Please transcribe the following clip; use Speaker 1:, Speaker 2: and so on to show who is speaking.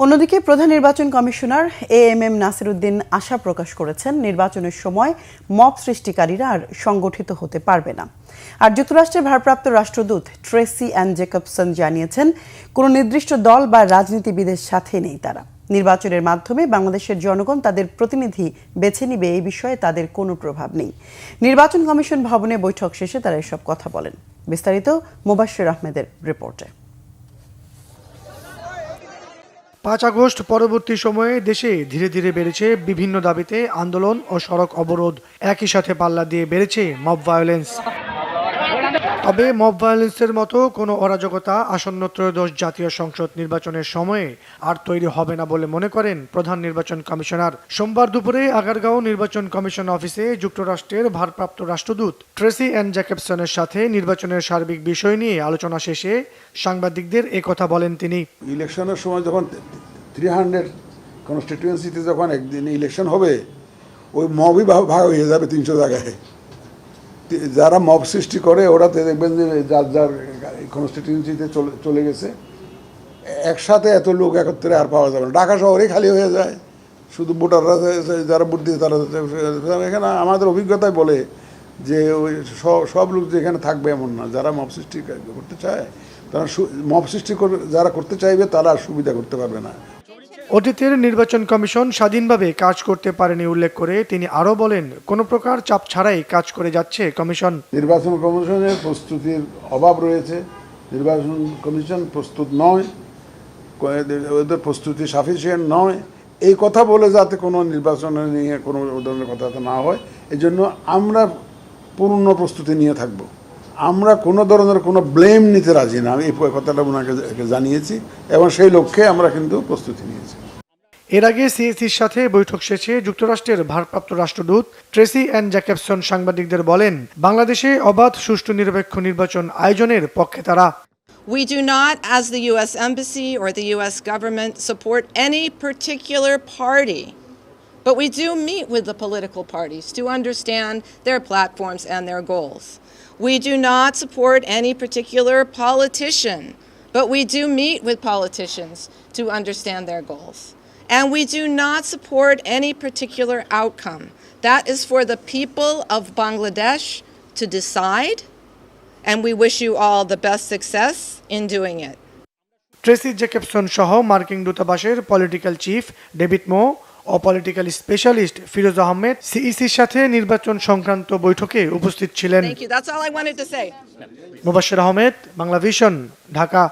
Speaker 1: অন্যদিকে প্রধান নির্বাচন কমিশনার এএমএম নাসির উদ্দিন আশা প্রকাশ করেছেন নির্বাচনের সময় মব সৃষ্টিকারীরা আর সংগঠিত হতে পারবে না। আর যুক্তরাষ্ট্রের ভারপ্রাপ্ত রাষ্ট্রদূত ট্রেসি অ্যান জ্যাকবসন জানিয়েছেন কোনো নির্দিষ্ট দল বা রাজনীতিবিদের সাথে নেই তারা। নির্বাচনের মাধ্যমে বাংলাদেশের জনগণ তাদের প্রতিনিধি বেছে নিবে এই বিষয়ে তাদের কোনো প্রভাব নেই। নির্বাচন কমিশন ভবনে বৈঠক শেষে তারা এসব কথা বলেন। বিস্তারিত মোবাশ্বের আহমেদের রিপোর্টে।
Speaker 2: 5 আগস্ট পরবর্তী সময়ে দেশে ধীরে ধীরে বেড়েছে বিভিন্ন দাবিতে আন্দোলন ও সড়ক অবরোধ, একই সাথে পাল্লা দিয়ে বেড়েছে মব ভায়োলেন্স। তবে মব ভায়োলেন্সের মতো কোনো অরাজকতা আসন্ন ত্রয়োদশ জাতীয় সংসদ নির্বাচনের সময়ে আর তৈরি হবে না বলে মনে করেন প্রধান নির্বাচন কমিশনার। সোমবার দুপুরে আগারগাঁও নির্বাচন কমিশন অফিসে যুক্তরাষ্ট্রের ভারপ্রাপ্ত রাষ্ট্রদূত ট্রেসি অ্যান জ্যাকবসনের সাথে নির্বাচনের সার্বিক বিষয় নিয়ে আলোচনা শেষে সাংবাদিকদের একথা বলেন তিনি।
Speaker 3: ইলেকশনের সময় যখন 300 কনস্টিটিউয়েন্সিতে যখন একদিন ইলেকশন হবে, ওই মবই ভাগ হয়ে যাবে 300 জায়গায়। যারা মব সৃষ্টি করে ওরা দেখবেন যে যার যার কনস্টিটিউয়েন্সিতে চলে গেছে, একসাথে এত লোক একত্রে আর পাওয়া যাবে না। ঢাকা শহরেই খালি হয়ে যায়, শুধু ভোটাররা যারা ভোট দিয়ে তারা। এখানে আমাদের অভিজ্ঞতায় বলে যে ওই সব লোক যে এখানে থাকবে এমন না। যারা মব সৃষ্টি করতে চায় তারা মব সৃষ্টি যারা করতে চাইবে তারা আর সুবিধা করতে পারবে না।
Speaker 2: অতীতের নির্বাচন কমিশন স্বাধীনভাবে কাজ করতে পারেনি উল্লেখ করে তিনি আরও বলেন, কোনো প্রকার চাপ ছাড়াই কাজ করে যাচ্ছে কমিশন।
Speaker 3: নির্বাচন কমিশনের প্রস্তুতির অভাব রয়েছে। নির্বাচন কমিশন প্রস্তুত নয়, ওদের প্রস্তুতি সাফিসিয়েন্ট নয়। এই কথা বলে যাতে কোনো নির্বাচন নিয়ে কোনো ধরনের কথা না হয়, এই জন্য আমরা পূর্ণ প্রস্তুতি নিয়ে থাকব। আমরা কোনো ধরনের কোনো ব্লেম নিতে রাজি না। আমি এই কথাটা ওনাকে জানিয়েছি এবং সেই লক্ষ্যে আমরা কিন্তু প্রস্তুতি নিয়েছি।
Speaker 2: এর আগে সিএসির সাথে বৈঠক শেষে যুক্তরাষ্ট্রের ভারপ্রাপ্ত রাষ্ট্রদূত ট্রেসি অ্যান জ্যাকবসন সাংবাদিকদের বলেন, বাংলাদেশে অবাধ সুষ্ঠু নিরপেক্ষ নির্বাচন আয়োজনের পক্ষে তারা।
Speaker 4: We do not, as the U.S. Embassy or the U.S. government, support any particular party, but we do meet with the political parties to understand their platforms and their goals. We do not support any particular politician, but we do meet with politicians to understand their goals. And we do not support any particular outcome. That is for the people of Bangladesh to decide, and we wish you all the best success in doing it.
Speaker 2: Tracy Jacobson সহ মার্কিন দূতাবাসের political chief David মো ও political specialist Firoz Ahmed সিইসির সাথে নির্বাচন সংক্রান্ত বৈঠকে উপস্থিত ছিলেন।
Speaker 4: Thank you. That's all I wanted to say.
Speaker 2: Mobashwer Ahmed, Bangla vision, Dhaka.